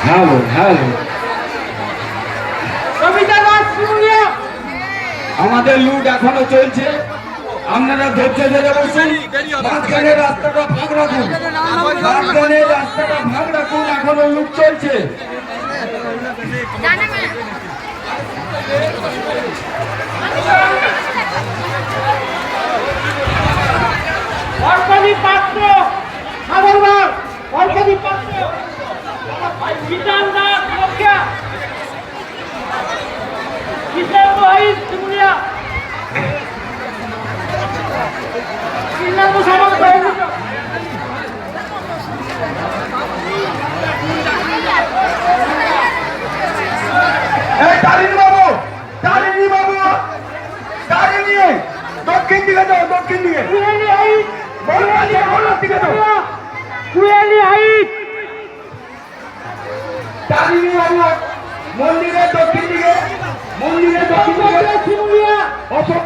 Hello hello আমাদের লুট এখনো চলছে। আপনারা ধৈর্য ধরে বসুন। মাঝখানে রাস্তাটা ভাগ রাখুন, মাঝখানে রাস্তাটা ভাগ রাখুন। এখনো লুট চলছে। পাত্র সাগরবার অর্কাদি পাত্র বিধান দাস লক্ষ্যা কিষান রহিত সিমুলিয়া কিষান সমাজ তারিণী বাবু, তারিণী বাবু, তারিণী দক্ষিণ দিকে যাও, দক্ষিণ দিকে। কুয়েলি হাইট দিকে যাও। কুয়েলি হাইট তারিণী বাবু মন্দিরের দক্ষিণ দিকে, মন্দিরের দক্ষিণ দিকে সিমুলিয়া অশোক